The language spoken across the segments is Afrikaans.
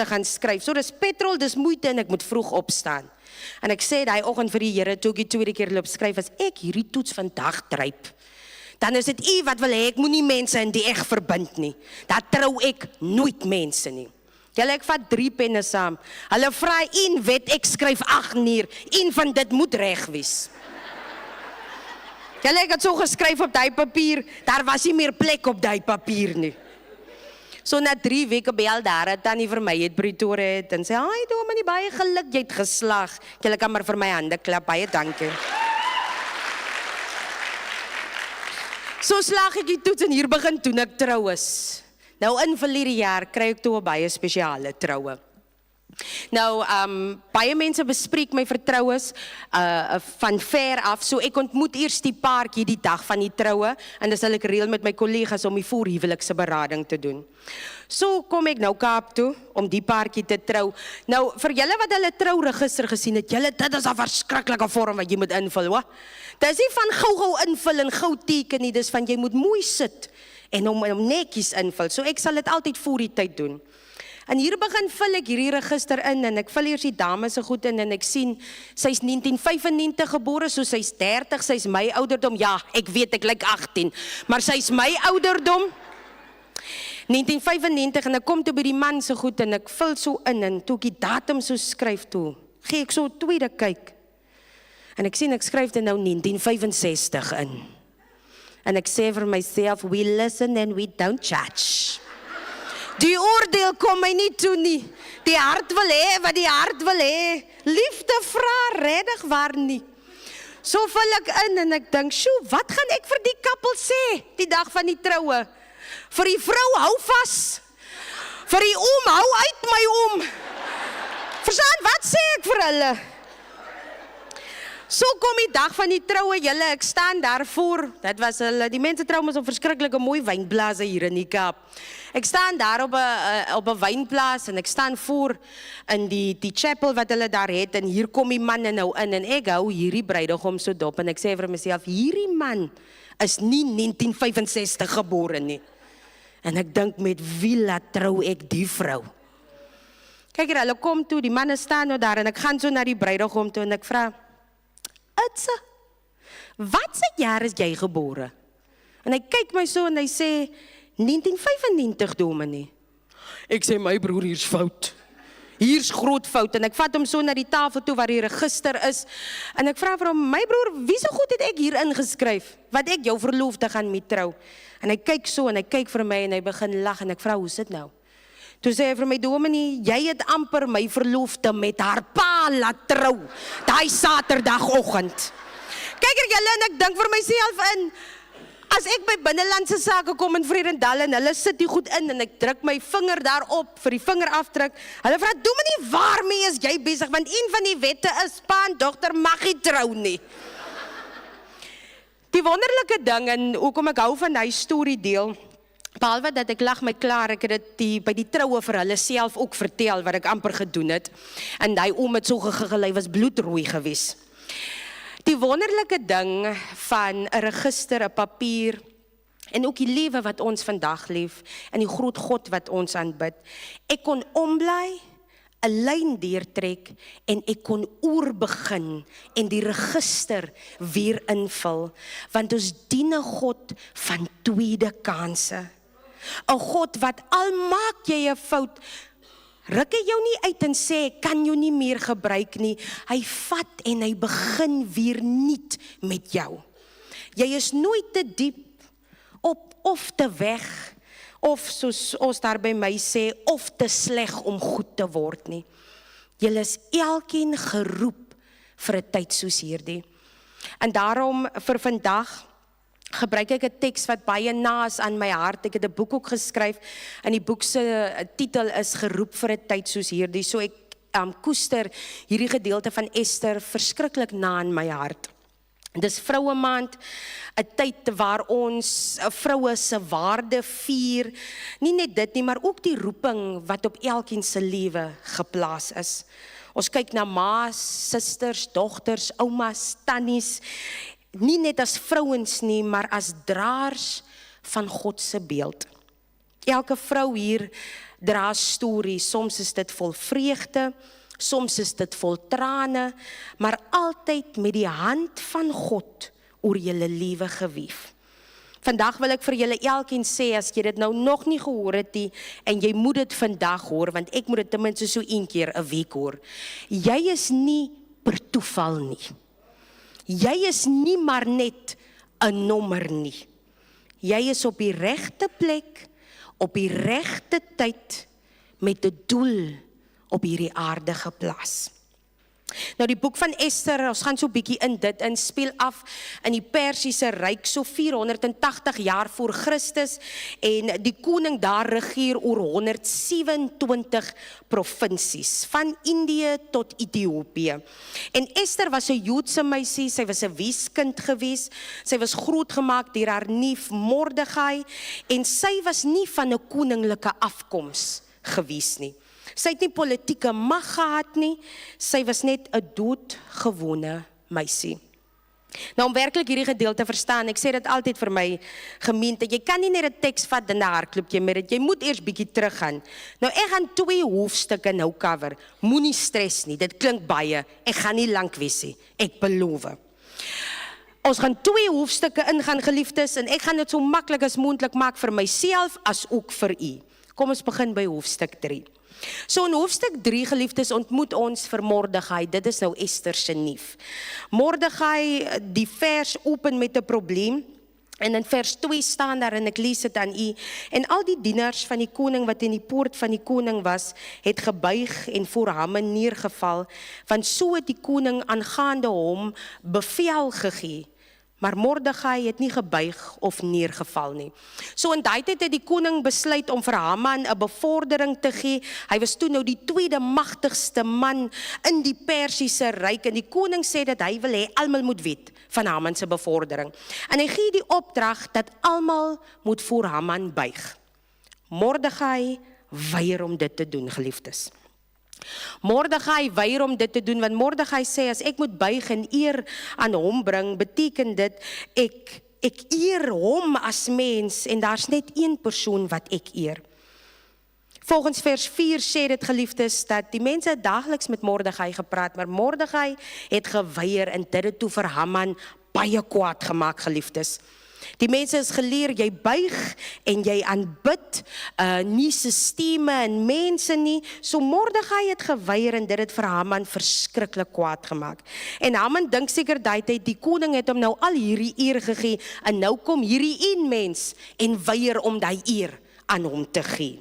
te gaan skryf. So dis petrol, dis moeite en ek moet vroeg opstaan. En ek sê daai oggend vir die Here, toe ek die tweede keer loop skryf, as ek hierdie toets vandag dryp, dan is dit U wat wil hê, ek moet nie mense in die eg verbind nie. Dat trou ek nooit mense nie. Julle, ek vat 3 penne saam. Hulle vra een wet, ek skryf 8 neer. Een van dit moet reg wees. Julle, ek het so geskryf op daai papier, daar was nie meer plek op daai papier nie. So na 3 weke bel daar het tannie vir my uit Pretoria het en sê, "Ai, dominee, baie geluk, jy het geslaag. Julle kan maar vir my hande klap, baie dankie." So slaag ek die toets en hier begin toe ek trou is. Nou in verlede jaar kry ek toe 'n baie spesiale troue. Nou, baie mense bespreek my vertroues van ver af, so ek ontmoet eers die paartjie die dag van die troue, en dan sal ek reël met my kollegas om die voorhuwelikse berading te doen. So kom ek nou Kaap toe, om die paartjie te trou. Nou, vir julle wat hulle trouregister gesien het, julle, dit is 'n verskriklike vorm wat jy moet invul, hoor. Dit is nie van gou invul en gou teken nie, dis van jy moet mooi sit, en om netjies invul, so ek sal dit altyd voor die tyd doen. En hier begin vul ek hierdie register in, en ek vul eers die dame se goed in, en ek sien, sy's 1995 gebore, so sy's 30, sy's my ouderdom, ja, ek weet, ek lyk 18, maar sy's my ouderdom, 1995, en ek kom toe by die man se goed, en ek vul so in, en toe ek die datum so skryf toe, gee ek so 'n tweede kyk, en ek sien, ek skryf dit nou 1965 in, en ek sê vir myself, we listen and we don't judge. Die oordeel kom my nie toe nie. Die hart wil hê wat die hart wil hê. Liefde vra regtig waar nie. So vul ek in en ek dink, "Sjoe, wat gaan ek vir die koppel sê die dag van die troue? Vir die vrou hou vas. Vir die oom hou uit my oom. Verstaan, wat sê ek vir hulle?" So kom die dag van die troue, julle, ek staan daarvoor. Dit was hulle, die mense trou mos op verskriklike mooi wynplase hier in die Kaap. Ek staan daar op 'n wynplaas en ek staan voor in die chapel wat hulle daar het, en hier kom die manne nou in en ek hou hierdie bruidegom so dop en ek sê vir myself, hierdie man is nie 1965 gebore nie. En ek dink, met wie laat trou ek die vrou? Kyk hier, hulle kom toe, die manne staan nou daar en ek gaan so na die bruidegom toe en ek vra, "Itse, wat se jaar is jy gebore?" En hy kyk my so en hy sê, 1995 dominee. Ek sê, my broer, hier's fout. Hier's groot fout. En ek vat hom so na die tafel toe waar die register is. En ek vra vir hom, my broer, wie so goed het ek hier ingeskryf, wat ek jou verloofde gaan mee trou? En hy kyk so en hy kyk vir my en hy begin lag en ek vra, hoe sit nou? Toe sê hy vir my, dominee, jy het amper my verloofde met haar pa laat trou, daai Saterdagoggend. Kyk er julle, en ek dink vir myself in, as ek by binnelandse sake kom in Vredendal en hulle sit die goed in en ek druk my vinger daarop vir die vingerafdruk, hulle vra, dominee, waarmee is jy besig? Want een van die wette is, pa en dogter mag nie trou nie. Die wonderlike ding, en hoekom ek hou van die storie deel, behalwe dat ek lag my klaar, ek het dit by die troue vir hulle self ook vertel, wat ek amper gedoen het, en die oom het so gegigel, hy was bloedrooi gewees. Die wonderlike ding van 'n register, 'n papier, en ook die lewe wat ons vandag leef, en die groot God wat ons aanbid, ek kon ombly, 'n lyn deurtrek, en ek kon oorbegin, en die register weer invul, want ons dien 'n God van tweede kanse, 'n God wat al maak jy 'n fout, ruk hy jou nie uit en sê, kan jou nie meer gebruik nie. Hy vat en hy begin weer nuut met jou. Jy is nooit te diep op of te weg, of soos ons daar by my sê, of te sleg om goed te word nie. Jy is elkeen geroep vir 'n tyd soos hierdie. En daarom vir vandag gebruik ek 'n teks wat baie na is aan my hart. Ek het 'n boek ook geskryf en die boek se titel is Geroep vir 'n tyd soos hierdie. So ek koester hierdie gedeelte van Ester verskriklik na in my hart. Dis Vroue Maand, 'n tyd waar ons vroue se waarde vier. Nie net dit nie, maar ook die roeping wat op elkeen se lewe geplaas is. Ons kyk na ma's, susters, dogters, oumas, tannies, nie net as vrouens nie, maar as draers van God se beeld. Elke vrou hier dra storie, soms is dit vol vreugde, soms is dit vol trane, maar altyd met die hand van God oor julle lewe gewief. Vandag wil ek vir julle elkeen sê, as jy dit nou nog nie gehoor het nie, en jy moet dit vandag hoor, want ek moet dit ten minste so 1 keer 'n week hoor. Jy is nie per toeval nie. Jy is nie maar net 'n nommer nie. Jy is op die regte plek, op die regte tyd, met 'n doel op hierdie aarde geplaas. Nou die boek van Ester, ons gaan so 'n bietjie in dit in, speel af in die Persiese ryk so 480 jaar voor Christus, en die koning daar regeer oor 127 provinsies, van Indië tot Ethiopië. En Ester was 'n Joodse meisie, sy was 'n weeskind gewees, sy was grootgemaak deur haar neef Mordegai, en sy was nie van 'n koninklike afkoms gewees nie. Sy het nie politieke mag gehad nie, sy was net 'n doodgewone meisie. Nou om werklik hierdie gedeelte verstaan, ek sê dit altyd vir my gemeente, jy kan nie net 'n teks vat en 'n hardloopjie met dit, jy moet eers bietjie teruggaan. Nou ek gaan 2 hoofstukke nou cover, moenie stres nie, dit klink baie, ek gaan nie lank wees nie, ek beloof. Ons gaan 2 hoofstukke ingaan, geliefdes, en ek gaan dit so maklik as moontlik maak vir myself, as ook vir u. Kom ons begin by hoofstuk 3. So in hoofstuk 3, geliefdes, ontmoet ons vir Mordegai. Dit is nou Ester se neef. Mordegai, die vers open met 'n probleem, en in vers 2 staan daar, en ek lees dit aan u, en al die dienaars van die koning wat in die poort van die koning was, het gebuig en voor Haman neergeval, want so het die koning aangaande hom bevel gegee. Maar Mordegai het nie gebuig of neergeval nie. So in daai tyd het die koning besluit om vir Haman 'n bevordering te gee. Hy was toe nou die 2de magtigste man in die Persiese ryk, en die koning sê dat hy wil hê almal moet weet van Haman se bevordering. En hy gee die opdrag dat almal moet voor Haman buig. Mordegai weier om dit te doen, geliefdes. Mordegai weier om dit te doen, want Mordegai sê, as ek moet buig en eer aan hom bring, beteken dit, ek eer hom as mens, en daar's net 1 persoon wat ek eer. Volgens vers 4 sê dit, geliefdes, dat die mense daagliks met Mordegai gepraat, maar Mordegai het geweier, en dit het toe vir Haman baie kwaad gemaak, geliefdes. Die mense is geleer, jy buig en jy aanbid, nie sisteme en mense nie. So Mordegai het geweier, en dit het vir Haman verskriklik kwaad gemaak. En Haman dink seker daai tyd, die koning het hom nou al hierdie eer gegee, en nou kom hierdie een mens en weier om daai eer aan hom te gee.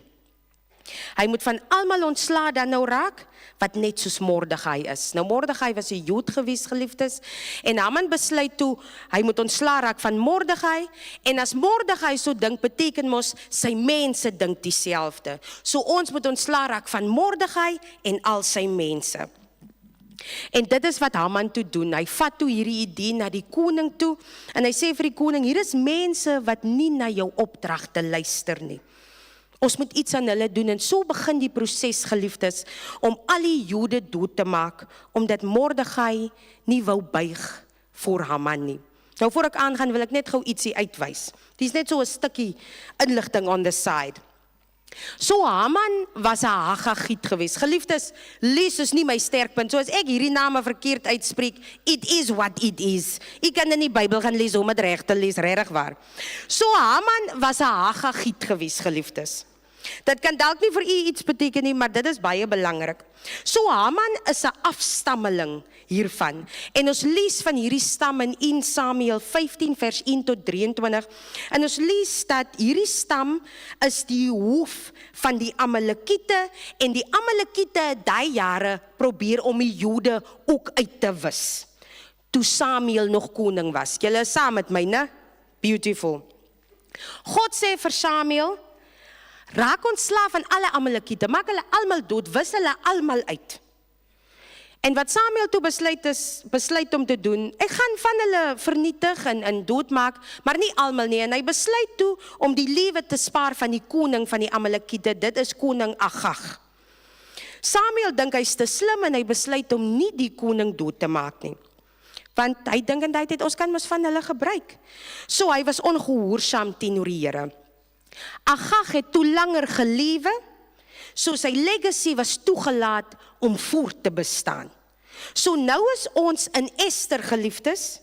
Hy moet van almal ontslaa dan nou raak, wat net soos Mordegai is. Nou Mordegai was 'n Jood gewees, geliefdes, en Haman besluit toe, hy moet ontslaa raak van Mordegai, en as Mordegai so dink, beteken mos, sy mense dink dieselfde. So ons moet ontslaa raak van Mordegai en al sy mense. En dit is wat Haman toe doen. Hy vat toe hierdie idee na die koning toe, en hy sê vir die koning, hier is mense wat nie na jou opdragte luister nie. Ons moet iets aan hulle doen, en so begin die proses, geliefdes, om al die Jode dood te maak, omdat Mordegai nie wou buig voor Haman nie. Nou voor ek aangaan, wil ek net gou ietsie uitwys. Dit is net so 'n stukkie inligting on the side. So Haman was 'n Hagagiet gewees. Geliefdes, lees is nie my sterkpunt. So as ek hierdie name verkeerd uitspreek, it is what it is. Ek kan in die Bybel gaan lees om dit reg te lees, regtig waar. So Haman was 'n Hagagiet gewees, geliefdes. Dit kan dalk nie vir u iets beteken nie, maar dit is baie belangrik. So Haman is 'n afstammeling hiervan. En ons lees van hierdie stam in 1 Samuel 15 vers 1 tot 23. En ons lees dat hierdie stam is die hoof van die Amalekiete, en die Amalekiete het daai jare probeer om die Jode ook uit te wis, toe Samuel nog koning was. Julle is saam met my, né? Beautiful. God sê vir Samuel, raak ontslaaf van alle Amalekiete, maak hulle almal dood, wis hulle almal uit. En wat Samuel toe besluit om te doen, ek gaan van hulle vernietig en doodmaak, maar nie almal nie, en hy besluit toe om die lewe te spaar van die koning van die Amalekiete, dit is koning Agag. Samuel dink hy's te slim, en hy besluit om nie die koning dood te maak nie. Want hy dink in die tyd, ons kan mos van hulle gebruik. So hy was ongehoorsaam teenoor die Here. Agag het toe langer gelewe, So sy legacy was toegelaat om voort te bestaan. So nou is ons in Ester, geliefdes,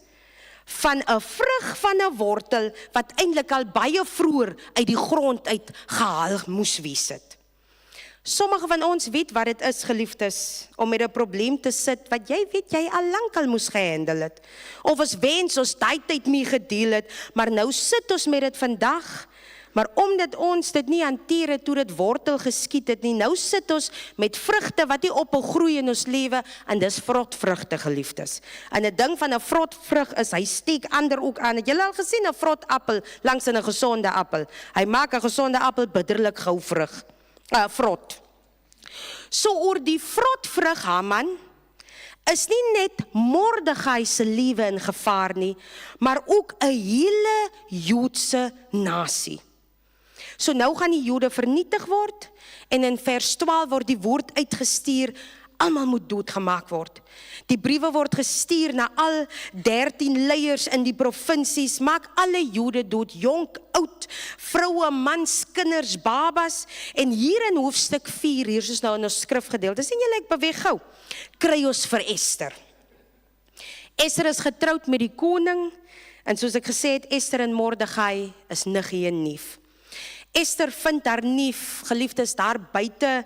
van 'n vrug van 'n wortel wat eintlik al baie vroeër uit die grond uit gehaal moes wees het. Sommige van ons weet wat dit is, geliefdes, om met 'n probleem te sit wat jy weet jy al lankal moes gehandel het. Of ons wens ons daai tyd mee gedeel het, maar nou sit ons met dit vandag. Maar omdat ons dit nie hanteer het toe dit wortel geskiet het nie, nou sit ons met vrugte wat nie ophou groei in ons lewe, en dis vrotvrugte, geliefdes. En 'n ding van 'n vrotvrug is, hy steek ander ook aan. Het julle al gesien 'n vrotappel langs 'n gesonde appel? Hy maak 'n gesonde appel bitterlik gou vrot. So oor die vrotvrug, Haman, is nie net Mordegai se lewe in gevaar nie, maar ook 'n hele Joodse nasie. So nou gaan die Jode vernietig word, en in vers 12 word die woord uitgestuur, almal moet doodgemaak word. Die briewe word gestuur na al 13 leiers in die provinsies, maak alle Jode dood, jonk, oud, vroue, mans, kinders, babas, en hier in hoofstuk 4, hier is nou in ons skrifgedeelte, sien julle, ek beweeg gou, kry ons vir Ester. Ester is getroud met die koning, en soos ek gesê het, Ester en Mordegai is niggie en neef. Ester vind haar neef, geliefdes, daar buite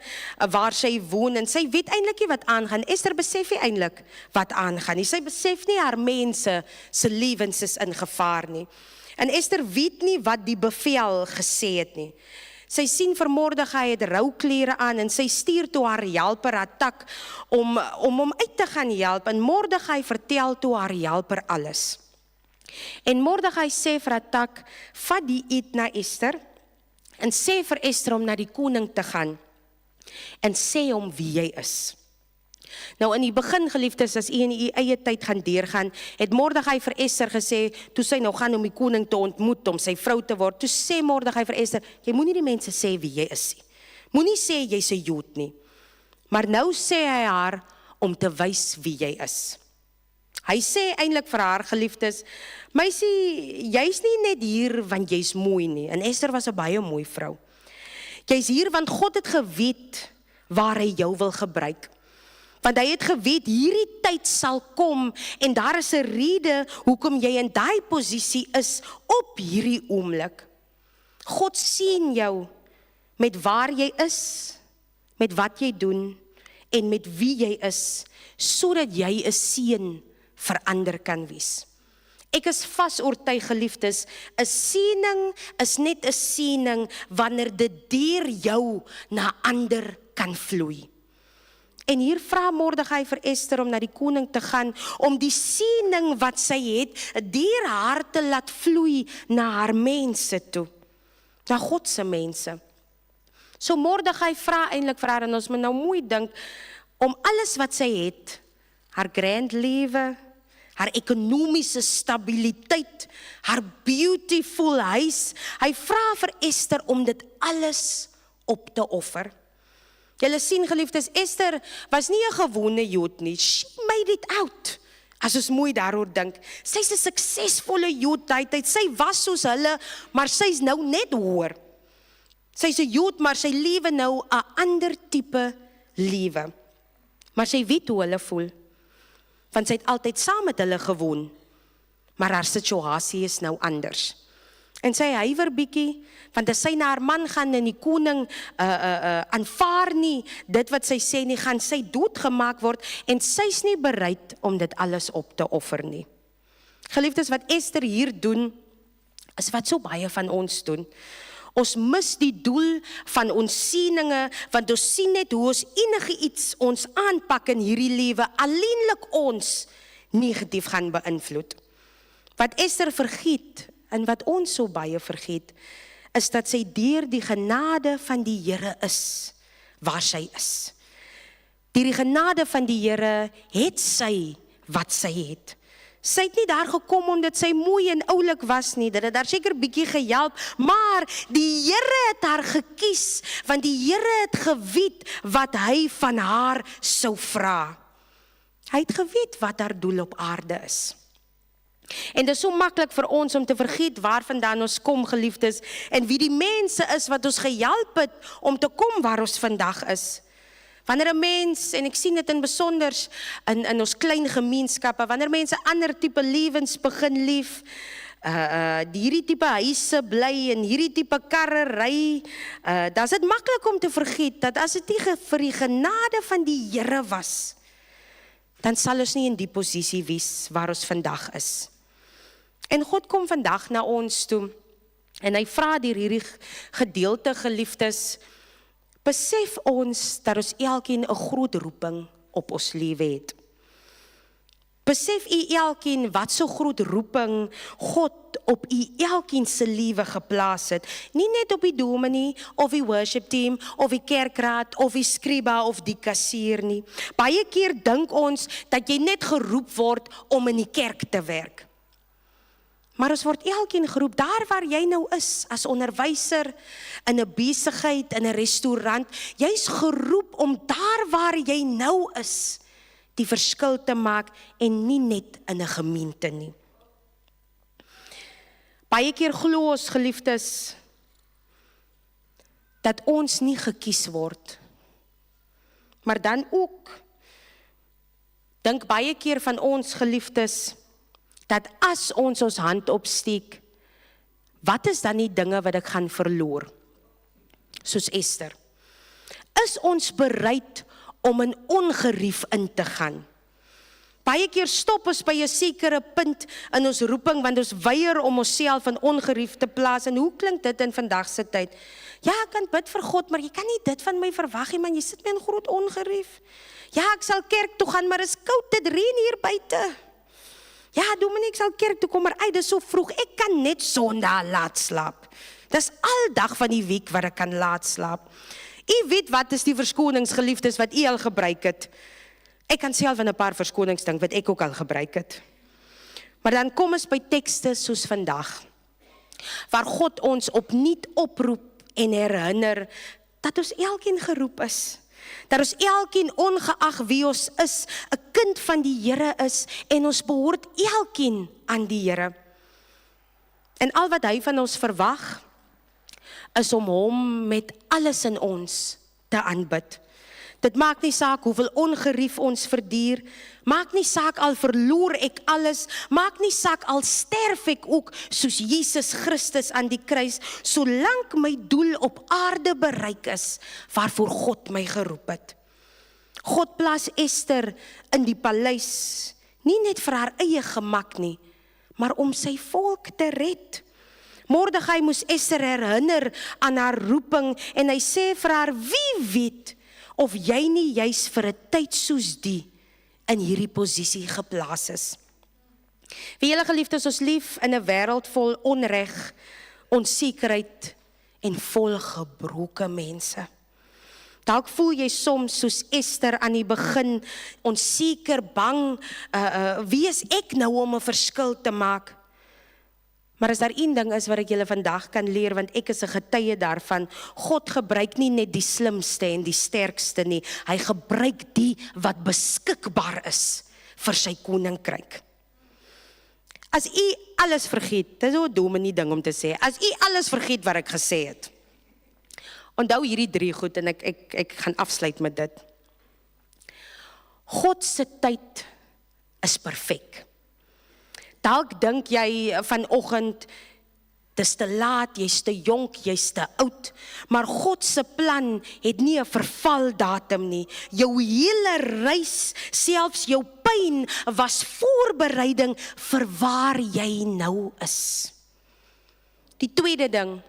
waar sy woon, en sy weet eintlik nie wat aangaan. Ester besef nie eintlik wat aangaan nie. Sy besef nie haar mense se lewens is in gevaar nie. En Ester weet nie wat die bevel gesê het nie. Sy sien vir Mordegai het rouklere aan, en sy stuur toe haar helper Hatak om hom uit te gaan help, en Mordegai vertel toe haar helper alles. En Mordegai sê vir Hatak, vat die eed na Ester, en sê vir Ester om na die koning te gaan, en sê hom wie jy is. Nou in die begin, geliefdes, as u in u eie tyd gaan deurgaan, het Mordegai vir Ester gesê, toe sy nou gaan om die koning te ontmoet, om sy vrou te word, toe sê Mordegai vir Ester, jy moenie die mense sê wie jy is nie. Moenie sê jy's 'n Jood nie. Maar nou sê hy haar, om te wys wie jy is. Hy sê eintlik vir haar, geliefdes, meisie, jy's nie net hier want jy's mooi nie, en Ester was 'n baie mooi vrou. Jy's hier want God het geweet waar hy jou wil gebruik. Want hy het geweet, hierdie tyd sal kom, en daar is 'n rede hoekom jy in daai posisie is op hierdie oomblik. God sien jou met waar jy is, met wat jy doen, en met wie jy is, sodat jy 'n seën vir ander kan wees. Ek is vas oortuig, geliefdes, 'n siening is net 'n siening wanneer dit deur jou na ander kan vloei. En hier vra Mordegai vir Ester om na die koning te gaan, om die siening wat sy het, deur haar te laat vloei na haar mense toe, na God se mense. So Mordegai vra eintlik vir haar, en ons moet nou mooi dink, om alles wat sy het, haar grand lewe, haar ekonomiese stabiliteit, haar beautiful huis. Hy vra vir Ester om dit alles op te offer. Julle sien, geliefdes, Ester was nie 'n gewone Jood nie. She made it out. As ons mooi daaroor dink. Sy's 'n suksesvolle Jood daai tyd. Sy was soos hulle, maar sy's nou net hoër. Sy's 'n Jood, maar sy lewe nou 'n ander tipe lewe. Maar sy weet hoe hulle voel. Want sy het altyd saam met hulle gewoon, maar haar situasie is nou anders. En sy huiwer bietjie, want as sy na haar man gaan en die koning aanvaar nie dit wat sy sê nie, gaan sy doodgemaak word, en sy's nie bereid om dit alles op te offer nie. Geliefdes, wat Ester hier doen, is wat so baie van ons doen. Ons mis die doel van ons sieninge, want ons sien net hoe ons enige iets ons aanpak in hierdie lewe, alleenlik ons negatief gaan beïnvloed. Wat Ester vergiet, en wat ons so baie vergiet, is dat sy deur die genade van die Here is, waar sy is. Deur die genade van die Here het sy wat sy het. Sy het nie daar gekom omdat sy mooi en oulik was nie, dit het daar seker bietjie gehelp, maar die Here het haar gekies, want die Here het geweet wat hy van haar sou vra. Hy het geweet wat haar doel op aarde is. En dit is so maklik vir ons om te vergeet waarvandaan ons kom, geliefdes, en wie die mense is wat ons gehelp het om te kom waar ons vandag is. Wanneer 'n mens, en ek sien dit in besonder in ons klein gemeenskappe, wanneer mense ander tipe lewens begin lief, hierdie tipe huise bly en hierdie tipe karre ry, dan is dit maklik om te vergeet dat as dit nie vir die genade van die Here was, dan sal ons nie in die posisie wees waar ons vandag is. En God kom vandag na ons toe, en hy vra deur hierdie gedeelte, geliefdes, besef ons dat ons elkeen 'n groot roeping op ons lewe het. Besef u elkeen wat so groot roeping God op u elkeen se lewe geplaas het. Nie net op die dominee of die worship team of die kerkraad of die skriba of die kassier nie. Baie keer dink ons dat jy net geroep word om in die kerk te werk. Maar ons word elkeen geroep, daar waar jy nou is, as onderwyser, in 'n besigheid, in 'n restaurant, jy's geroep om daar waar jy nou is, die verskil te maak en nie net in 'n gemeente nie. Baie keer glo ons, geliefdes, dat ons nie gekies word. Maar dan ook, dink baie keer van ons, geliefdes, dat as ons hand opsteek, wat is dan die dinge wat ek gaan verloor? Soos Esther. Is ons bereid om in ongerief in te gaan? Baie keer stop ons by 'n sekere punt in ons roeping, want ons weier om onsself in ongerief te plaas. En hoe klink dit in vandag se tyd? Ja, ek kan bid vir God, maar jy kan nie dit van my verwag nie, man, jy sit my in groot ongerief. Ja, ek sal kerk toe gaan, maar is koud, dit reën hier buite. Ja, dominee, ek sal kerk toe kom, maar dis so vroeg, ek kan net Sondag laat slaap. Dis al dag van die week wat ek kan laat slaap. U weet wat is die verskoningsgeliefdes wat u al gebruik het. Ek kan self in 'n paar verskonings dink wat ek ook al gebruik het. Maar dan kom ons by tekste soos vandag, waar God ons opnuut oproep en herinner dat ons elkeen geroep is. Dat ons elkeen, ongeag wie ons is, 'n kind van die Here is en ons behoort elkeen aan die Here. En al wat hy van ons verwag, is om hom met alles in ons te aanbid. Dit maak nie saak hoeveel ongerief ons verduur, maak nie saak al verloor ek alles, maak nie saak al sterf ek ook soos Jesus Christus aan die kruis, solank my doel op aarde bereik is, waarvoor God my geroep het. God plaas Esther in die paleis, nie net vir haar eie gemak nie, maar om sy volk te red. Mordegai moes Esther herinner aan haar roeping, en hy sê vir haar, wie weet of jy nie juis vir 'n tyd soos die in hierdie posisie geplaas is. Wie julle geliefdes, ons lief in 'n wêreld vol onreg, onsekerheid en vol gebroke mense. Dalk voel jy soms soos Esther aan die begin, onseker, bang, wie is ek nou om 'n verskil te maak? Maar as daar een ding is wat ek julle vandag kan leer, want ek is 'n getuie daarvan, God gebruik nie net die slimste en die sterkste nie, hy gebruik die wat beskikbaar is vir sy koninkryk. As u alles vergeet, dit is 'n dominee ding om te sê, as u alles vergeet wat ek gesê het, onthou hierdie 3 goed, en ek gaan afsluit met dit. God se tyd is perfek. Dalk dink jy vanoggend, dis te laat, jy's te jonk, jy's te oud, maar God se plan het nie 'n vervaldatum nie. Jou hele reis, selfs jou pyn, was voorbereiding vir waar jy nou is. Die tweede ding,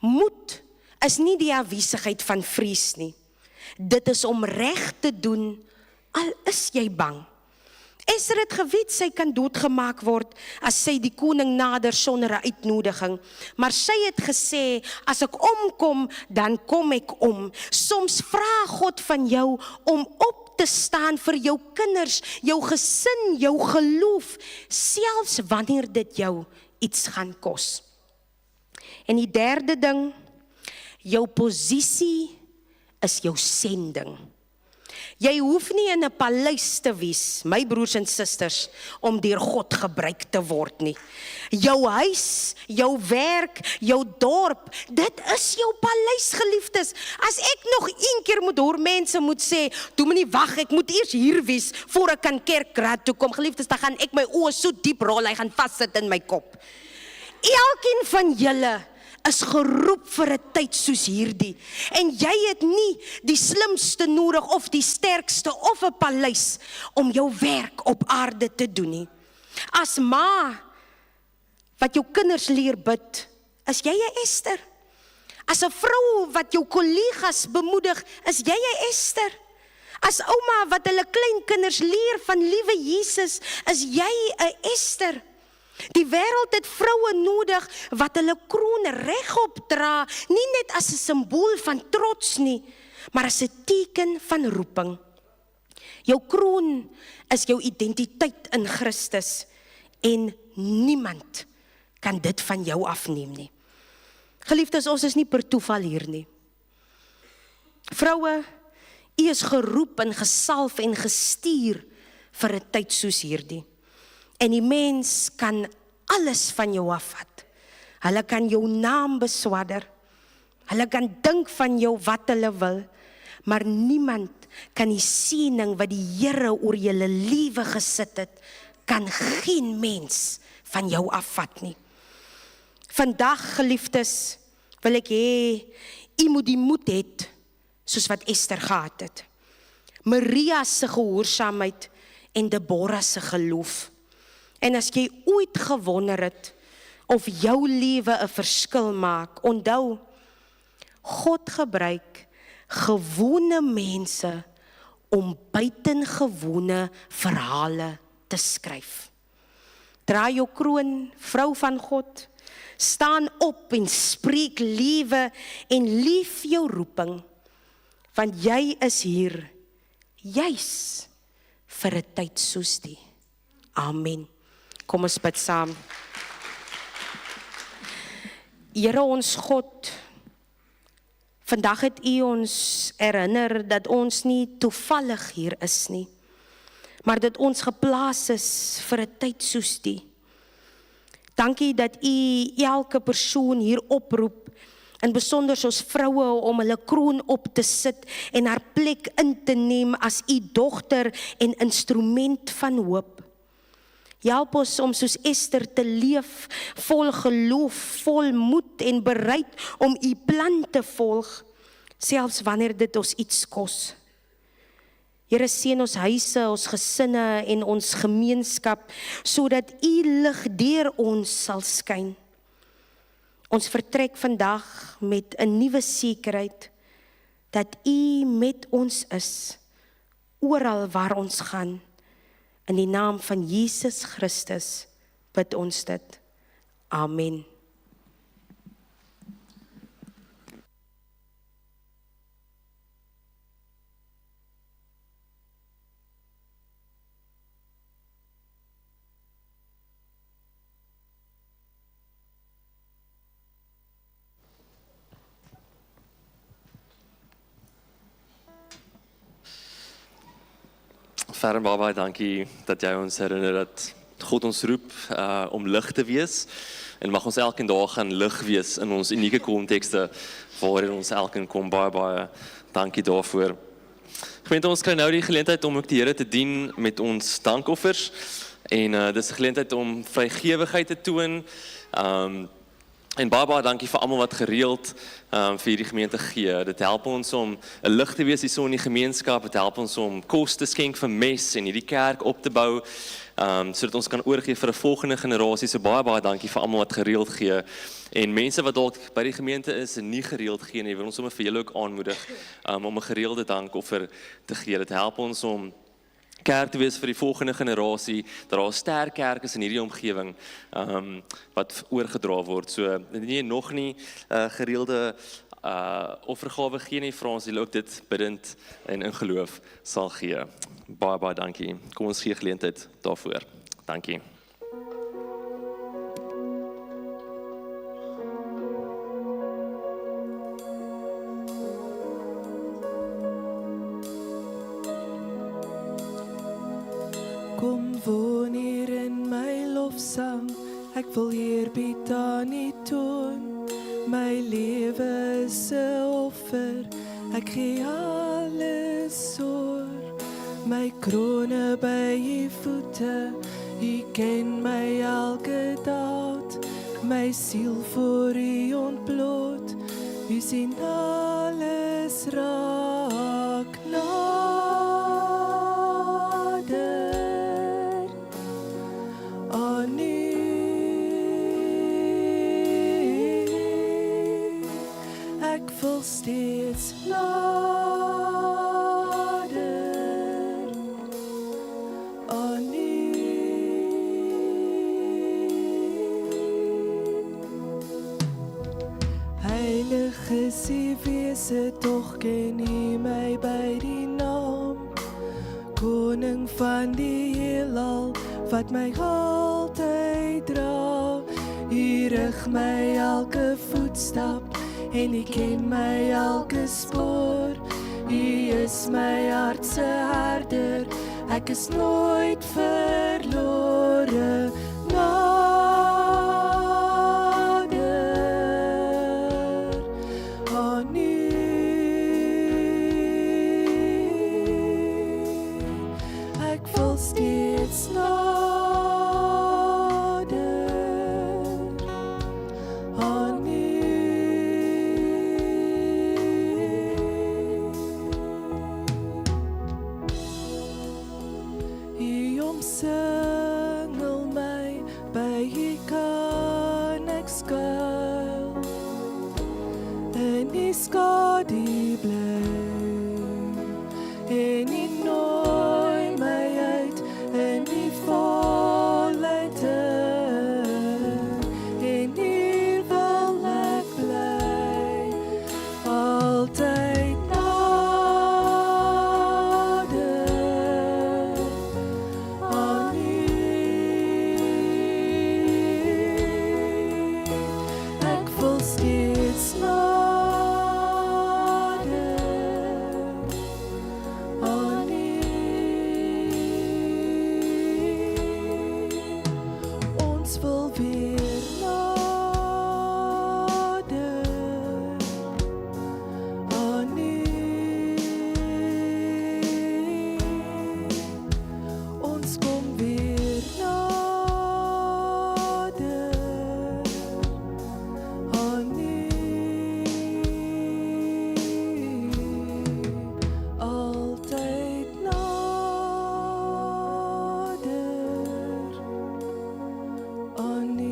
moed is nie die afwesigheid van vrees nie. Dit is om reg te doen, al is jy bang. Esther het geweet sy kan doodgemaak word as sy die koning nader sonder 'n uitnodiging. Maar sy het gesê, as ek omkom, dan kom ek om. Soms vra God van jou om op te staan vir jou kinders, jou gesin, jou geloof, selfs wanneer dit jou iets gaan kos. En die derde ding, jou posisie is jou sending. Jy hoef nie in 'n paleis te wees, my broers en susters, om deur God gebruik te word nie. Jou huis, jou werk, jou dorp, dit is jou paleis, geliefdes. As ek nog een keer moet hoor mense moet sê, "Toe moet nie wag, ek moet eers hier wees voor ek kan kerkraad toe kom." Geliefdes, dan gaan ek my oë so diep rol, hy gaan vassit in my kop. Elkeen van julle is geroep vir 'n tyd soos hierdie. En jy het nie die slimste nodig of die sterkste of 'n paleis om jou werk op aarde te doen nie. As ma wat jou kinders leer bid, is jy 'n Ester. As 'n vrou wat jou kollegas bemoedig, is jy 'n Ester. As ouma wat hulle kleinkinders leer van liewe Jesus, is jy 'n Ester. Die wêreld het vroue nodig wat hulle kroon regop dra, nie net as 'n simbool van trots nie, maar as 'n teken van roeping. Jou kroon is jou identiteit in Christus en niemand kan dit van jou afneem nie. Geliefdes, ons is nie per toeval hier nie. Vroue, u is geroep en gesalf en gestuur vir 'n tyd soos hierdie. En die mens kan alles van jou afvat. Hulle kan jou naam beswadder. Hulle kan dink van jou wat hulle wil. Maar niemand kan die siening wat die Here oor julle lewe gesit het, kan geen mens van jou afvat nie. Vandag, geliefdes, wil ek hê, u moet die moed hê, soos wat Ester gehad het. Maria se gehoorsaamheid en Deborah se geloof. En as jy ooit gewonder het of jou lewe 'n verskil maak, onthou, God gebruik gewone mense om buitengewone verhale te skryf. Dra jou kroon, vrou van God, staan op en spreek lewe en lief jou roeping, want jy is hier, juis vir 'n tyd soos die. Amen. Kom ons bid saam. Here ons God, vandag het u ons herinner dat ons nie toevallig hier is nie, maar dat ons geplaas is vir 'n tyd soos die. Dankie dat u elke persoon hier oproep, en besonder ons vroue om hulle kroon op te sit en haar plek in te neem as u dogter en instrument van hoop. Help ons om soos Ester te leef, vol geloof, vol moed en bereid om u plan te volg, selfs wanneer dit ons iets kos. Here, seën ons huise, ons gesinne en ons gemeenskap, sodat u lig deur ons sal skyn. Ons vertrek vandag met 'n nuwe sekerheid dat u met ons is, oral waar ons gaan. In die naam van Jesus Christus bid ons dit. Amen. Ferm, baie dankie dat jy ons herinner dat God ons roep om lig te wees. En mag ons elke dag gaan lig wees in ons unieke kontekste waarin ons elkeen kom. Baie dankie daarvoor. Gemeente, ons kry nou die geleentheid om ook die Here te dien met ons dankoffers. En dis 'n geleentheid om vrygewigheid te toon. En baie dankie vir almal wat gereeld vir hierdie gemeente gee. Dit help ons om 'n lig te wees hier in die gemeenskap. Dit help ons om kos te skenk vir mes en hierdie kerk op te bou, sodat ons kan oorgee vir 'n volgende generasie. So baie dankie vir almal wat gereeld gee. En mense wat dalk by die gemeente is en nie gereeld gee nie, wil ons sommer vir julle ook aanmoedig om 'n gereelde dankoffer te gee. Dit help ons om kerk te wees vir die volgende generasie, dat daar 'n sterk kerk is in hierdie omgewing wat oorgedra word. So indien jy nog nie gereelde offergawe gee nie, vra ons julle ook dit bidend en in geloof sal gee. Baie dankie. Kom ons gee geleentheid daarvoor. Dankie. Kom woon hier in my lofsang, ek wil eerbied aan U toon. My lewe is 'n offer, ek gee alles oor. My krone by U voete, U ken my elke daad. My siel voor U ontbloot, U sien alles raak nader aan U. Ek wil steeds nader aan U. Heilig is U wese, tog ken U my by die naam. Koning van die heelal, wat my altyd dra. U rig my elke voetstap, en U ken my elke spoor. U is my hart se herder, ek is nooit verlore. Nader aan U. Ek wil steeds nader aan U. U omsingel my, by U kan ek skuil. En U skadu bly, en U nooi my uit in U volheid. En hier wil ek bly, altyd nader aan U. Ek wil steeds nader aan U. Ons wil weer nader aan U. Ons kom weer nader aan U. Altyd nader aan U.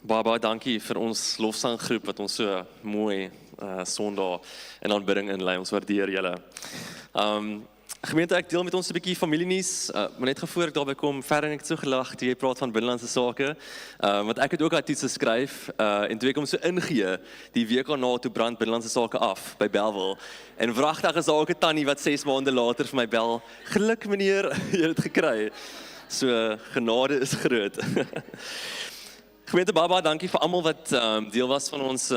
Baie dankie vir ons lofsanggroep wat ons so mooi Sondag in aanbidding inlei. Ons waardeer julle. Gemeente, ek deel met ons 'n bietjie familienuus, maar net voor ek daarby kom, verder ek het so gelag toe jy praat van binnelandse sake, want ek het ook 'n toets geskryf, en toe ek hom so ingee, die week daarna toe brand binnelandse sake af by Bellville, en wragtig is daar ook 'n tannie wat 6 maande later vir my bel, geluk meneer, jy het dit gekry. So, genade is groot. Gemeente, baie dankie vir almal wat deel was van ons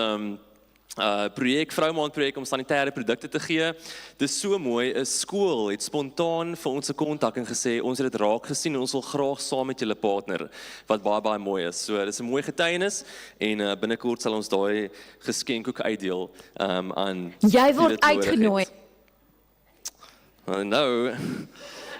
projek, Vroumaand projek om sanitêre produkte te gee. Dis so mooi, 'n skool het spontaan vir ons 'n kontak en gesê, ons het dit raak gesien en ons wil graag saam met julle partner, wat baie mooi is. So, dis 'n mooi getuienis en binnekort sal ons daai geskenk ook uitdeel aan Jy wie word dit nodig uitgenooi. het. Nou,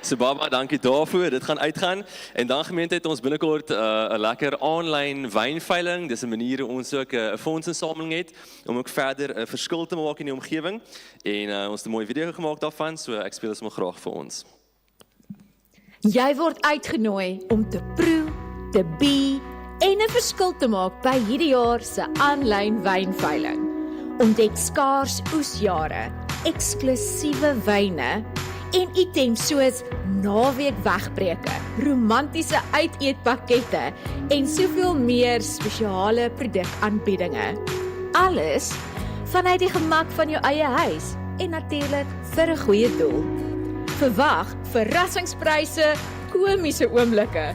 so baie dankie daarvoor, dit gaan uitgaan. En dan gemeente het ons binnekort 'n lekker aanlyn wynveiling. Dis 'n manier hoe ons ook 'n fondsinsameling het om ook verder 'n verskil te maak in die omgewing. En ons het 'n mooi video gemaak daarvan, so ek speel dit maar graag vir ons. Jy word uitgenooi om te proe, te be en 'n verskil te maak by hierdie jaar se aanlyn wynveiling. Ontdek skaars oesjare, eksklusiewe wyne en items soos naweek wegbreke, romantiese uiteetpakkette en soveel meer spesiale produkaanbiedinge. Alles vanuit die gemak van jou eie huis en natuurlik vir 'n goeie doel. Verwag verrassingspryse, komiese oomblikke,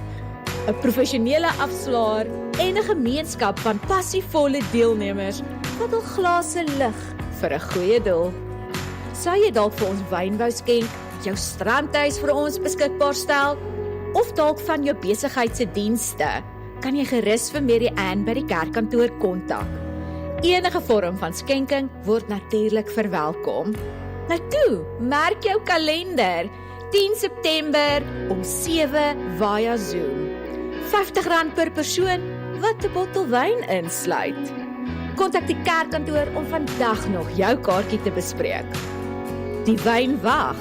'n professionele afslaer en 'n gemeenskap van passievolle deelnemers wat hul glase lig vir 'n goeie doel. Sou jy dalk vir ons wyn wou skenk, jou strandhuis vir ons beskikbaar stel, of dalk van jou besigheid se dienste, kan jy gerus vir Mary Ann by die kerkkantoor kontak. Enige vorm van skenking word natuurlik verwelkom. Nou toe, merk jou kalender, 10 September om 7 via Zoom. R50 per persoon wat 'n bottel wyn insluit. Kontak die kerkkantoor om vandag nog jou kaartjie te bespreek. Die wyn wag,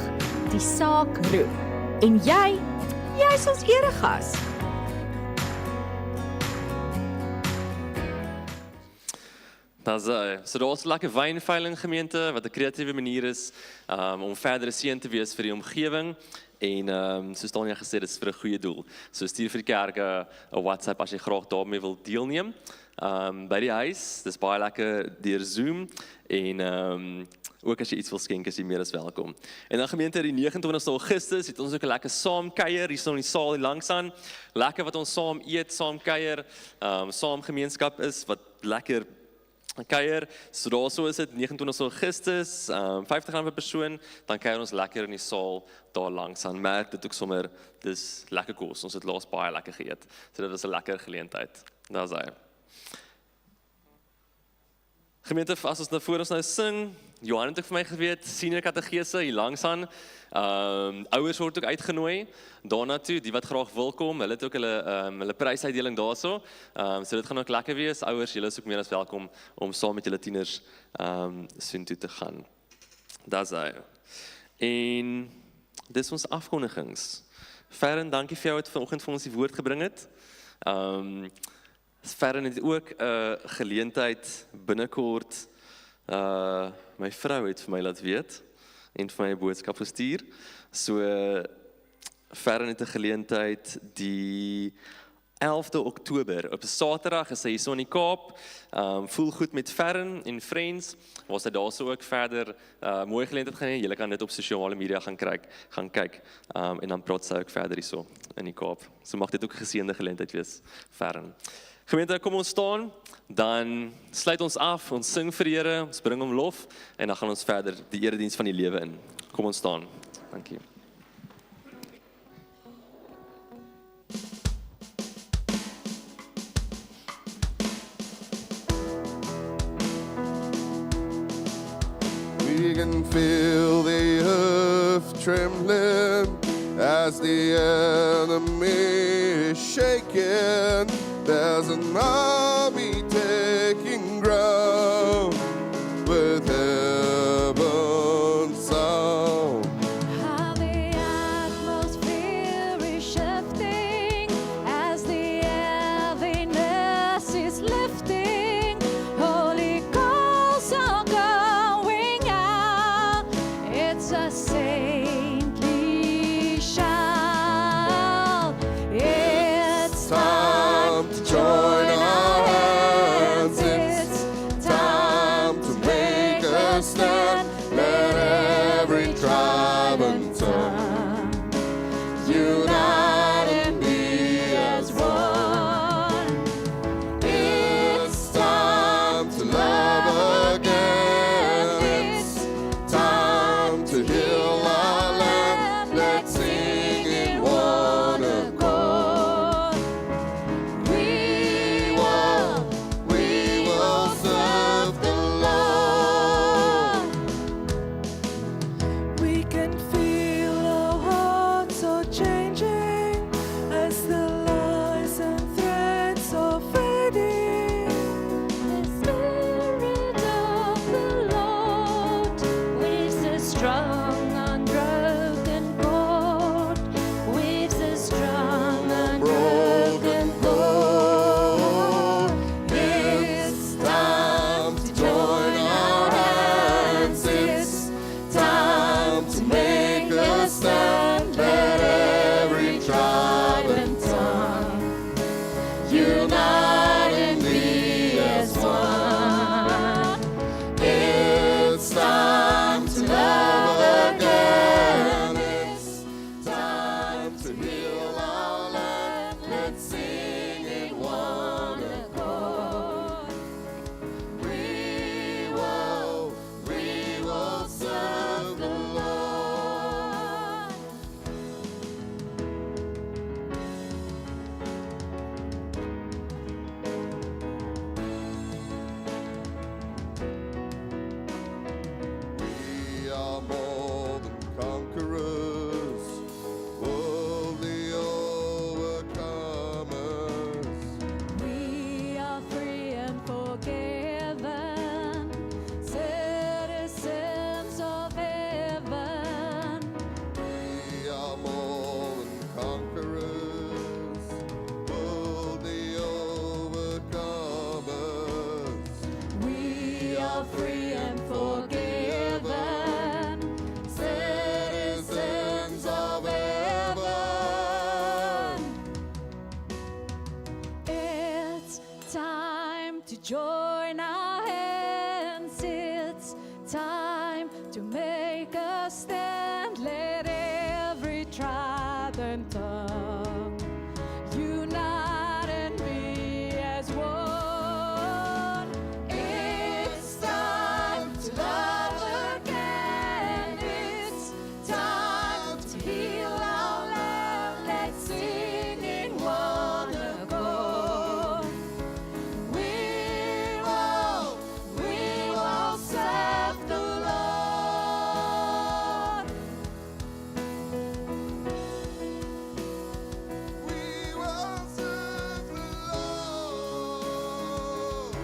die saak roep. En jy's ons eregas. So daar's 'n lekker wynveiling gemeente wat 'n kreatiewe manier is om verdere seën te wees vir die omgewing en soos Tanya gesê het, dit is vir 'n goeie doel. So stuur vir die kerk 'n WhatsApp as jy graag daarmee wil deelneem. By die huis, dis baie lekker deur Zoom en ook as jy iets wil skenk, is jy meer as welkom. En dan gemeente, die 29 Augustus het ons ook 'n lekker saamkuier hier in die saal hier langs aan. Lekker wat ons saam eet, saam kuier, saam gemeenskap is wat lekker kuier. So daarso is dit 29 Augustus, R50 per persoon, dan kuier ons lekker in die saal daar langs aan. Merk dit ook sommer, dis lekker kos. Ons het laas baie lekker geëet. So dit was 'n lekker geleentheid. Daar's hy. Gemeente, as ons nou voor ons nou sing, Johan het ook vir my geweet, senior kategese hier langs aan. Ouers word ook uitgenooi daarna toe, die wat graag wil kom. Hulle het ook hulle prysuitdeling daarso. So dit gaan ook lekker wees. Ouers, julle is ook meer as welkom om saam met julle tieners soontoe te gaan. Daar's hy. En dis ons afkondigings. Ferren, dankie vir jou wat vanoggend vir ons die woord gebring het. Ferren het ook 'n geleentheid binnekort. My vrou het vir my laat weet en vir my 'n boodskap gestuur. So Ferren het 'n geleentheid die 11de Oktober op 'n Saterdag is hy hier so in die Kaap. Voel goed met Ferren en Friends. Was hy daarso ook verder mooi geleentheid gaan hê. Julle kan dit op sosiale media gaan kyk. En dan praat sy ook verder hierso in die Kaap. So mag dit ook 'n geseënde geleentheid wees, Ferren. Gemeente, kom ons staan, dan sluit ons af, ons sing vir die Here, ons bring hom lof en dan gaan ons verder die erediens van die lewe in. Kom ons staan. Dankie. We can feel the earth trembling as the enemy is shaking. There's an army taking ground with heaven's sound. How the atmosphere is shifting as the heaviness is lifting. Holy Ghost are going out. It's a saintly shout. It's time to join our hands. It's time to make a stand. Let every tribe and tongue unite and be as one. It's time to love again. It's time to heal our land. Let's sing in one accord. We will serve the Lord. We can feel our hearts are changing as the lies and threats are fading. The Spirit of the Lord weaves a strong, unbroken cord. Weaves a strong, unbroken cord. It's time to join our hands. It's time to make a stand. Let every tribe and tongue unite and be as one. It's time to love just stand, let every tribe and tongue unite and be as one. It's time to love again. It's time to heal our land. Let's sing in one accord. We will serve the Lord. We will serve the Lord.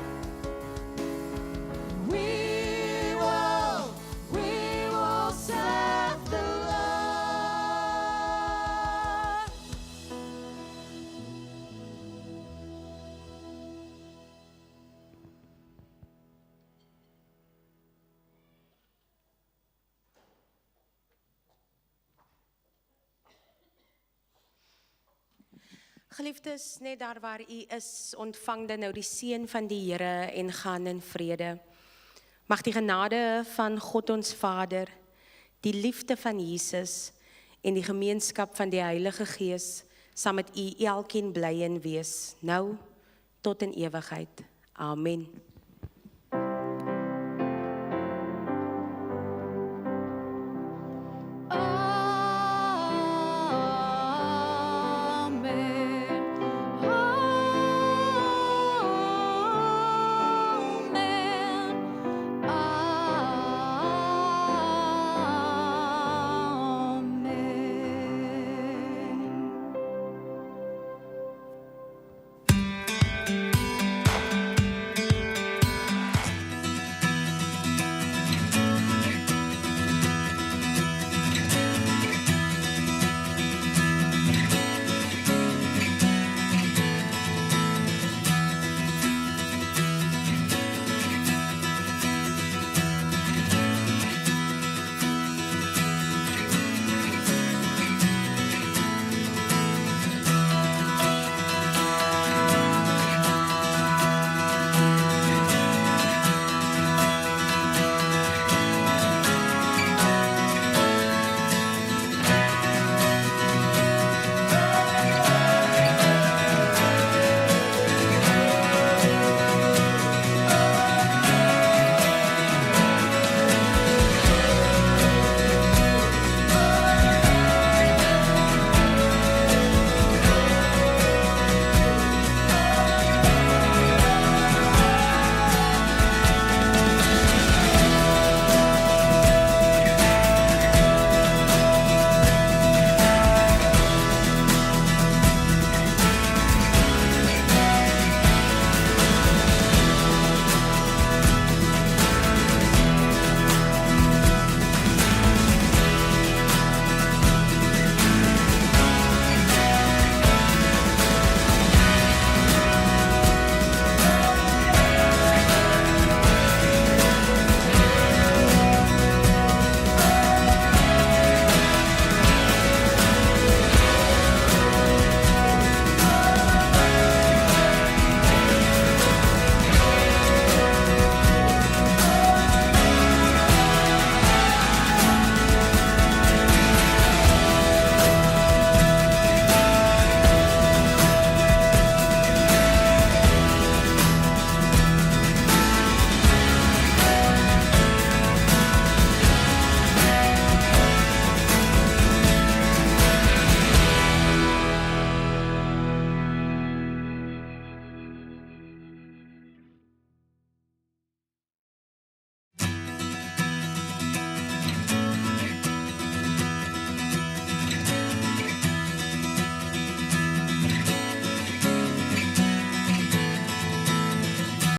We will serve the Lord. Geliefdes, net daar waar u is, ontvang dan nou die seën van die Here en gaan in vrede. Mag die genade van God ons Vader, die liefde van Jesus en die gemeenskap van die Heilige Gees saam met u elkeen bly en wees, nou tot in ewigheid. Amen.